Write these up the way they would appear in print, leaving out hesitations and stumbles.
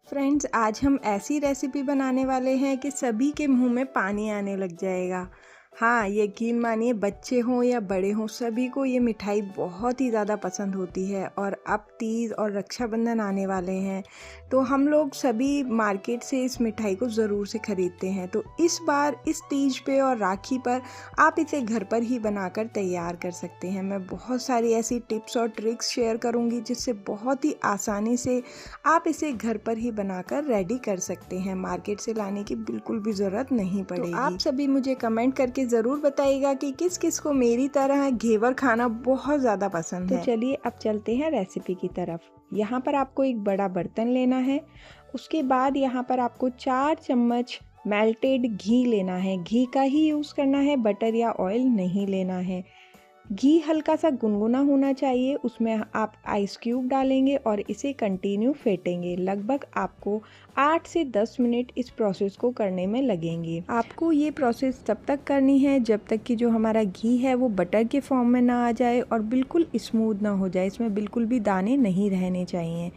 Friends, आज हम ऐसी रेसिपी बनाने वाले हैं कि सभी के मुंह में पानी आने लग जाएगा। हाँ, यकीन मानिए, बच्चे हों या बड़े हों, सभी को ये मिठाई बहुत ही ज़्यादा पसंद होती है। और अब तीज और रक्षाबंधन आने वाले हैं, तो हम लोग सभी मार्केट से इस मिठाई को ज़रूर से ख़रीदते हैं। तो इस बार इस तीज पे और राखी पर आप इसे घर पर ही बनाकर तैयार कर सकते हैं। मैं बहुत सारी ऐसी टिप्स और ट्रिक्स शेयर करूँगी जिससे बहुत ही आसानी से आप इसे घर पर ही बनाकर रेडी कर सकते हैं। मार्केट से लाने की बिल्कुल भी ज़रूरत नहीं पड़ेगी। तो आप सभी मुझे कमेंट करके ज़रूर बताइएगा कि किस किस को मेरी तरह घेवर खाना बहुत ज़्यादा पसंद है। तो चलिए अब चलते हैं रेसिपी की तरफ। यहाँ पर आपको एक बड़ा बर्तन लेना है। उसके बाद यहाँ पर आपको 4 चम्मच मेल्टेड घी लेना है। घी का ही यूज़ करना है, बटर या ऑयल नहीं लेना है। घी हल्का सा गुनगुना होना चाहिए, उसमें आप आइस क्यूब डालेंगे और इसे कंटिन्यू फेंटेंगे। लगभग आपको 8 से 10 मिनट इस प्रोसेस को करने में लगेंगे। आपको ये प्रोसेस तब तक करनी है जब तक कि जो हमारा घी है वो बटर के फॉर्म में ना आ जाए और बिल्कुल स्मूथ ना हो जाए। इसमें बिल्कुल भी दाने नहीं रहने चाहिए।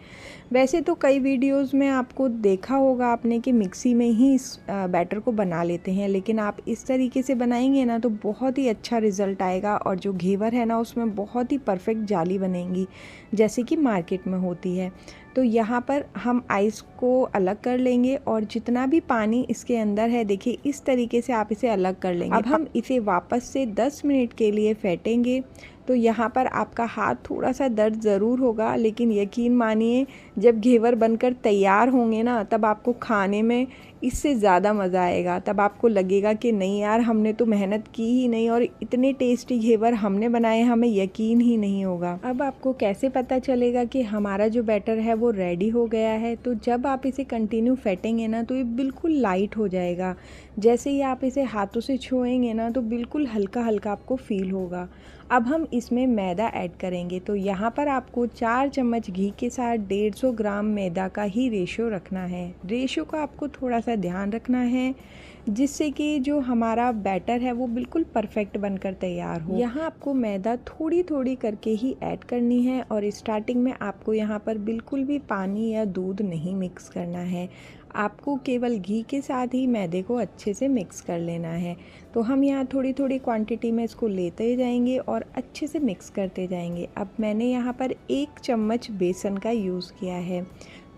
वैसे तो कई वीडियोस में आपको देखा होगा आपने कि मिक्सी में ही इस बैटर को बना लेते हैं, लेकिन आप इस तरीके से बनाएंगे ना तो बहुत ही अच्छा रिज़ल्ट आएगा और जो घेवर है ना उसमें बहुत ही परफेक्ट जाली बनेंगी, जैसे कि मार्केट में होती है। तो यहाँ पर हम आइस को अलग कर लेंगे और जितना भी पानी इसके अंदर है, देखिए इस तरीके से आप इसे अलग कर लेंगे। अब हम इसे वापस से 10 मिनट के लिए फेंटेंगे। तो यहाँ पर आपका हाथ थोड़ा सा दर्द ज़रूर होगा, लेकिन यकीन मानिए जब घेवर बनकर तैयार होंगे ना तब आपको खाने में इससे ज़्यादा मज़ा आएगा। तब आपको लगेगा कि नहीं यार, हमने तो मेहनत की ही नहीं और इतने टेस्टी घेवर हमने बनाए, हमें यकीन ही नहीं होगा। अब आपको कैसे पता चलेगा कि हमारा जो बैटर है वो रेडी हो गया है? तो जब आप इसे कंटिन्यू फेंटेंगे ना तो ये बिल्कुल लाइट हो जाएगा। जैसे ही आप इसे हाथों से छुएंगे ना तो बिल्कुल हल्का हल्का आपको फील होगा। अब हम इसमें मैदा ऐड करेंगे। तो यहाँ पर आपको 4 चम्मच घी के साथ 150 ग्राम मैदा का ही रेशो रखना है। रेशो का आपको थोड़ा सा ध्यान रखना है जिससे कि जो हमारा बैटर है वो बिल्कुल परफेक्ट बनकर तैयार हो। यहाँ आपको मैदा थोड़ी थोड़ी करके ही ऐड करनी है और स्टार्टिंग में आपको यहाँ पर बिल्कुल भी पानी या दूध नहीं मिक्स करना है। आपको केवल घी के साथ ही मैदे को अच्छे से मिक्स कर लेना है। तो हम यहाँ थोड़ी थोड़ी क्वांटिटी में इसको लेते जाएंगे और अच्छे से मिक्स करते जाएंगे। अब मैंने यहाँ पर 1 चम्मच बेसन का यूज़ किया है,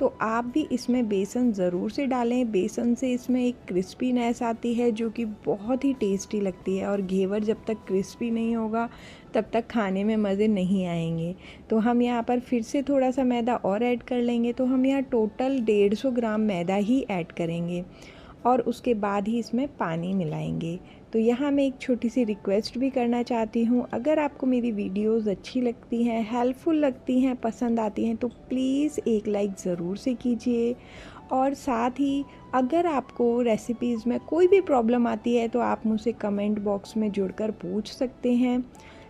तो आप भी इसमें बेसन ज़रूर से डालें। बेसन से इसमें एक क्रिस्पीनेस आती है जो कि बहुत ही टेस्टी लगती है, और घेवर जब तक क्रिस्पी नहीं होगा तब तक खाने में मज़े नहीं आएंगे। तो हम यहाँ पर फिर से थोड़ा सा मैदा और ऐड कर लेंगे। तो हम यहाँ टोटल 150 ग्राम मैदा ही ऐड करेंगे और उसके बाद ही इसमें पानी मिलाएंगे। तो यहाँ मैं एक छोटी सी रिक्वेस्ट भी करना चाहती हूँ, अगर आपको मेरी वीडियोस अच्छी लगती हैं, हेल्पफुल लगती हैं, पसंद आती हैं, तो प्लीज़ एक लाइक ज़रूर से कीजिए। और साथ ही अगर आपको रेसिपीज़ में कोई भी प्रॉब्लम आती है तो आप मुझसे कमेंट बॉक्स में जुड़कर पूछ सकते हैं।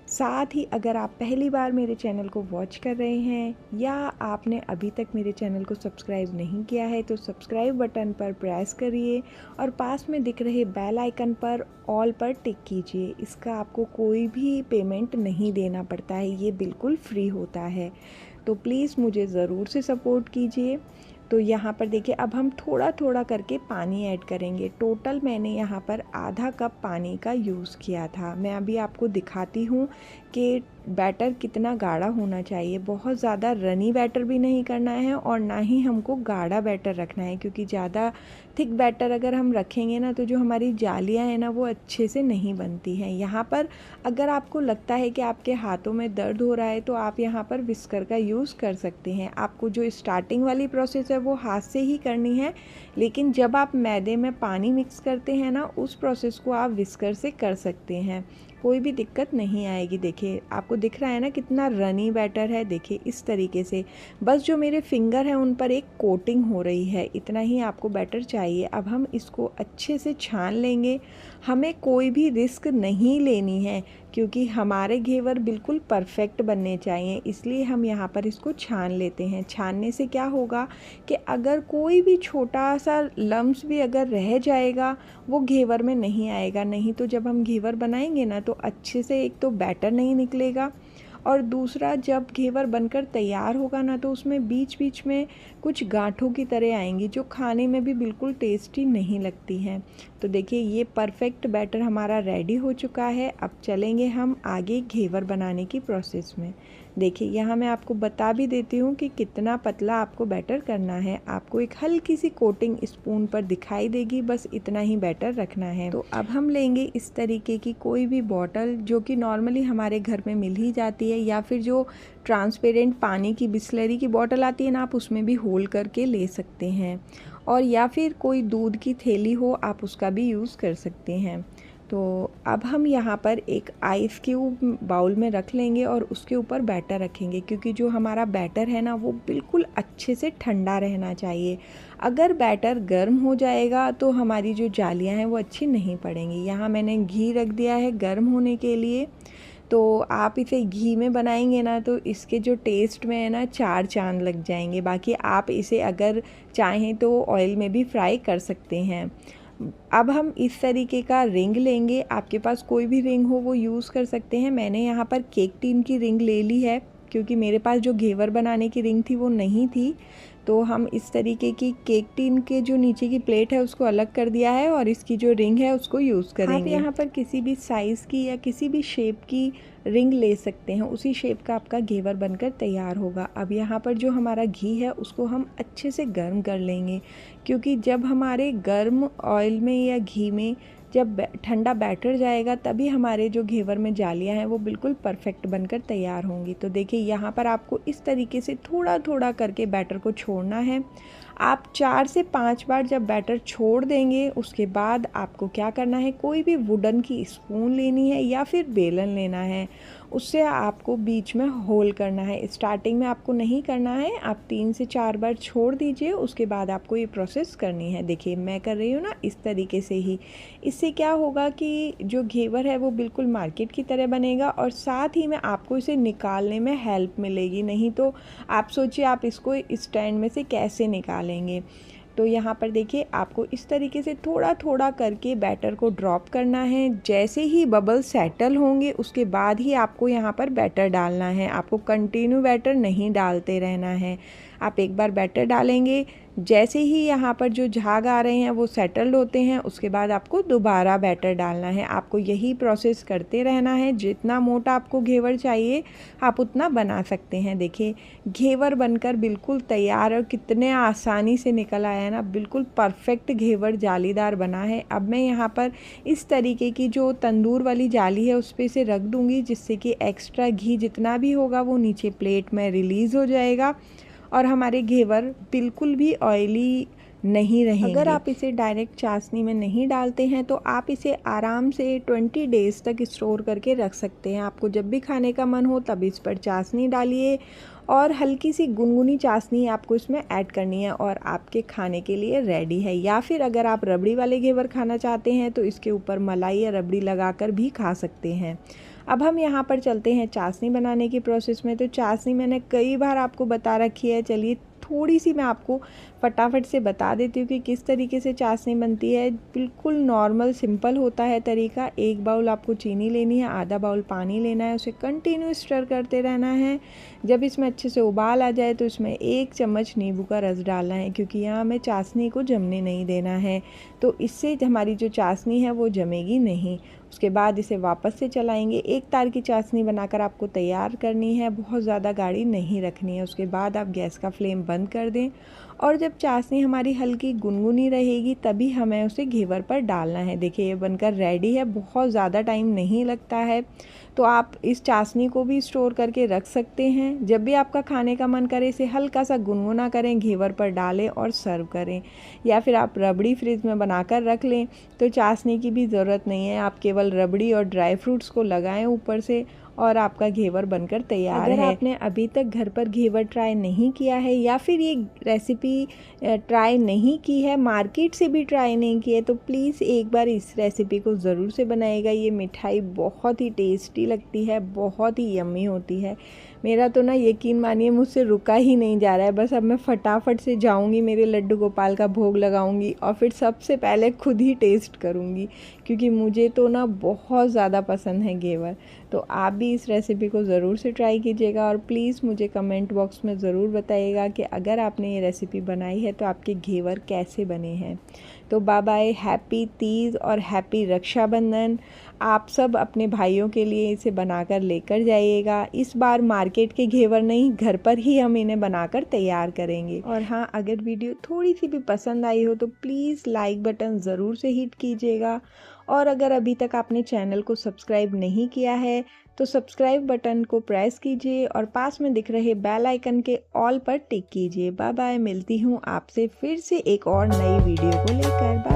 साथ ही अगर आप पहली बार मेरे चैनल को वॉच कर रहे हैं या आपने अभी तक मेरे चैनल को सब्सक्राइब नहीं किया है तो सब्सक्राइब बटन पर प्रेस करिए और पास में दिख रहे बेल आइकन पर ऑल पर टिक कीजिए। इसका आपको कोई भी पेमेंट नहीं देना पड़ता है, ये बिल्कुल फ्री होता है। तो प्लीज़ मुझे ज़रूर से सपोर्ट कीजिए। तो यहाँ पर देखिए अब हम थोड़ा थोड़ा करके पानी ऐड करेंगे। टोटल मैंने यहाँ पर आधा कप पानी का यूज़ किया था। मैं अभी आपको दिखाती हूँ कि बैटर कितना गाढ़ा होना चाहिए। बहुत ज़्यादा रनी बैटर भी नहीं करना है और ना ही हमको गाढ़ा बैटर रखना है, क्योंकि ज़्यादा थिक बैटर अगर हम रखेंगे ना तो जो हमारी जालियाँ हैं ना वो अच्छे से नहीं बनती हैं। यहाँ पर अगर आपको लगता है कि आपके हाथों में दर्द हो रहा है तो आप यहाँ पर विस्कर का यूज़ कर सकते हैं। आपको जो स्टार्टिंग वाली प्रोसेस है वो हाथ से ही करनी है, लेकिन जब आप मैदे में पानी मिक्स करते हैं ना उस प्रोसेस को आप विस्कर से कर सकते हैं, कोई भी दिक्कत नहीं आएगी। देखिए आपको दिख रहा है ना कितना रनी बैटर है। देखिए इस तरीके से बस जो मेरे फिंगर हैं उन पर एक कोटिंग हो रही है, इतना ही आपको बैटर चाहिए। अब हम इसको अच्छे से छान लेंगे। हमें कोई भी रिस्क नहीं लेनी है क्योंकि हमारे घेवर बिल्कुल परफेक्ट बनने चाहिए, इसलिए हम यहाँ पर इसको छान लेते हैं। छानने से क्या होगा कि अगर कोई भी छोटा सा लम्स भी अगर रह जाएगा वो घेवर में नहीं आएगा। नहीं तो जब हम घेवर बनाएंगे ना तो अच्छे से एक तो बैटर नहीं निकलेगा और दूसरा, जब घेवर बनकर तैयार होगा ना तो उसमें बीच बीच में कुछ गांठों की तरह आएंगी जो खाने में भी बिल्कुल टेस्टी नहीं लगती हैं। तो देखिए ये परफेक्ट बैटर हमारा रेडी हो चुका है। अब चलेंगे हम आगे घेवर बनाने की प्रोसेस में। देखिए यहाँ मैं आपको बता भी देती हूँ कि कितना पतला आपको बैटर करना है। आपको एक हल्की सी कोटिंग स्पून पर दिखाई देगी, बस इतना ही बैटर रखना है। तो अब हम लेंगे इस तरीके की कोई भी बॉटल जो कि नॉर्मली हमारे घर में मिल ही जाती है, या फिर जो ट्रांसपेरेंट पानी की बिस्लरी की बॉटल आती है ना, आप उसमें भी होल करके ले सकते हैं। और या फिर कोई दूध की थैली हो, आप उसका भी यूज़ कर सकते हैं। तो अब हम यहाँ पर एक आइस क्यूब बाउल में रख लेंगे और उसके ऊपर बैटर रखेंगे, क्योंकि जो हमारा बैटर है ना वो बिल्कुल अच्छे से ठंडा रहना चाहिए। अगर बैटर गर्म हो जाएगा तो हमारी जो जालियाँ हैं वो अच्छी नहीं पड़ेंगी। यहाँ मैंने घी रख दिया है गर्म होने के लिए। तो आप इसे घी में बनाएंगे ना तो इसके जो टेस्ट में है ना 4 चांद लग जाएंगे। बाकी आप इसे अगर चाहें तो ऑयल में भी फ्राई कर सकते हैं। अब हम इस तरीके का रिंग लेंगे, आपके पास कोई भी रिंग हो वो यूज़ कर सकते हैं। मैंने यहाँ पर केक टिन की रिंग ले ली है, क्योंकि मेरे पास जो घेवर बनाने की रिंग थी वो नहीं थी। तो हम इस तरीके की केक टिन के जो नीचे की प्लेट है उसको अलग कर दिया है और इसकी जो रिंग है उसको यूज़ करेंगे। आप यहाँ पर किसी भी साइज़ की या किसी भी शेप की रिंग ले सकते हैं, उसी शेप का आपका घेवर बनकर तैयार होगा। अब यहाँ पर जो हमारा घी है उसको हम अच्छे से गर्म कर लेंगे, क्योंकि जब हमारे गर्म ऑयल में या घी में जब ठंडा बैटर जाएगा तभी हमारे जो घेवर में जालियाँ हैं वो बिल्कुल परफेक्ट बनकर तैयार होंगी। तो देखिए यहाँ पर आपको इस तरीके से थोड़ा थोड़ा करके बैटर को छोड़ना है। आप 4 से 5 बार जब बैटर छोड़ देंगे उसके बाद आपको क्या करना है, कोई भी वुडन की स्पून लेनी है या फिर बेलन लेना है, उससे आपको बीच में होल करना है। स्टार्टिंग में आपको नहीं करना है, आप 3 से 4 बार छोड़ दीजिए, उसके बाद आपको ये प्रोसेस करनी है। देखिए मैं कर रही हूँ ना इस तरीके से ही। इससे क्या होगा कि जो घेवर है वो बिल्कुल मार्केट की तरह बनेगा और साथ ही में आपको इसे निकालने में हेल्प मिलेगी। नहीं तो आप सोचिए आप इसको स्टैंड में से कैसे निकालेंगे। तो यहाँ पर देखिए आपको इस तरीके से थोड़ा थोड़ा करके बैटर को ड्रॉप करना है। जैसे ही बबल सेटल होंगे उसके बाद ही आपको यहाँ पर बैटर डालना है। आपको कंटिन्यू बैटर नहीं डालते रहना है। आप एक बार बैटर डालेंगे, जैसे ही यहाँ पर जो झाग आ रहे हैं वो सेटल्ड होते हैं, उसके बाद आपको दोबारा बैटर डालना है। आपको यही प्रोसेस करते रहना है। जितना मोटा आपको घेवर चाहिए आप उतना बना सकते हैं। देखिए घेवर बनकर बिल्कुल तैयार और कितने आसानी से निकल आया है ना, बिल्कुल परफेक्ट घेवर जालीदार बना है। अब मैं यहाँ पर इस तरीके की जो तंदूर वाली जाली है उस पर इसे रख दूँगी, जिससे कि एक्स्ट्रा घी जितना भी होगा वो नीचे प्लेट में रिलीज़ हो जाएगा और हमारे घेवर बिल्कुल भी ऑयली नहीं रहेंगे। अगर आप इसे डायरेक्ट चाशनी में नहीं डालते हैं तो आप इसे आराम से 20 डेज़ तक स्टोर करके रख सकते हैं। आपको जब भी खाने का मन हो तब इस पर चाशनी डालिए और हल्की सी गुनगुनी चाशनी आपको इसमें ऐड करनी है और आपके खाने के लिए रेडी है। या फिर अगर आप रबड़ी वाले घेवर खाना चाहते हैं तो इसके ऊपर मलाई या रबड़ी लगाकर भी खा सकते हैं। अब हम यहाँ पर चलते हैं चाशनी बनाने की प्रोसेस में। तो चाशनी मैंने कई बार आपको बता रखी है, चलिए थोड़ी सी मैं आपको फटाफट से बता देती हूँ कि किस तरीके से चाशनी बनती है। बिल्कुल नॉर्मल सिंपल होता है तरीका। 1 बाउल आपको चीनी लेनी है, आधा बाउल पानी लेना है, उसे कंटिन्यू स्टर करते रहना है। जब इसमें अच्छे से उबाल आ जाए तो इसमें 1 चम्मच नींबू का रस डालना है, क्योंकि यहाँ हमें चाशनी को जमने नहीं देना है। तो इससे हमारी जो चाशनी है वो जमेगी नहीं। उसके बाद इसे वापस से चलाएंगे। 1 तार की चाशनी बनाकर आपको तैयार करनी है, बहुत ज़्यादा गाढ़ी नहीं रखनी है। उसके बाद आप गैस का फ्लेम बंद कर दें और जब चाशनी हमारी हल्की गुनगुनी रहेगी तभी हमें उसे घेवर पर डालना है। देखिए ये बनकर रेडी है, बहुत ज़्यादा टाइम नहीं लगता है। तो आप इस चाशनी को भी स्टोर करके रख सकते हैं। जब भी आपका खाने का मन करे इसे हल्का सा गुनगुना करें, घेवर पर डालें और सर्व करें। या फिर आप रबड़ी फ्रिज में बनाकर रख लें तो चाशनी की भी ज़रूरत नहीं है। आप केवल रबड़ी और ड्राई फ्रूट्स को लगाएं ऊपर से और आपका घेवर बनकर तैयार है। अगर आपने अभी तक घर पर घेवर ट्राई नहीं किया है या फिर ये रेसिपी ट्राई नहीं की है, मार्केट से भी ट्राई नहीं की है, तो प्लीज़ एक बार इस रेसिपी को ज़रूर से बनाइएगा। ये मिठाई बहुत ही टेस्टी लगती है, बहुत ही यम्मी होती है। मेरा तो ना यकीन मानिए मुझसे रुका ही नहीं जा रहा है। बस अब मैं फटाफट से जाऊंगी, मेरे लड्डू गोपाल का भोग लगाऊंगी और फिर सबसे पहले खुद ही टेस्ट करूंगी, क्योंकि मुझे तो ना बहुत ज़्यादा पसंद है घेवर। तो आप भी इस रेसिपी को ज़रूर से ट्राई कीजिएगा और प्लीज़ मुझे कमेंट बॉक्स में ज़रूर बताइएगा कि अगर आपने ये रेसिपी बनाई है तो आपके घेवर कैसे बने हैं। तो बाय बाय, हैप्पी तीज और हैप्पी रक्षाबंधन। आप सब अपने भाइयों के लिए इसे बनाकर लेकर जाइएगा। इस बार मार्केट के घेवर नहीं, घर पर ही हम इन्हें बनाकर तैयार करेंगे। और हाँ, अगर वीडियो थोड़ी सी भी पसंद आई हो तो प्लीज़ लाइक बटन ज़रूर से हिट कीजिएगा। और अगर अभी तक आपने चैनल को सब्सक्राइब नहीं किया है तो सब्सक्राइब बटन को प्रेस कीजिए और पास में दिख रहे बेल आइकन के ऑल पर टिक कीजिए। बाय बाय, मिलती हूँ आपसे फिर से एक और नई वीडियो को लेकर। बाय।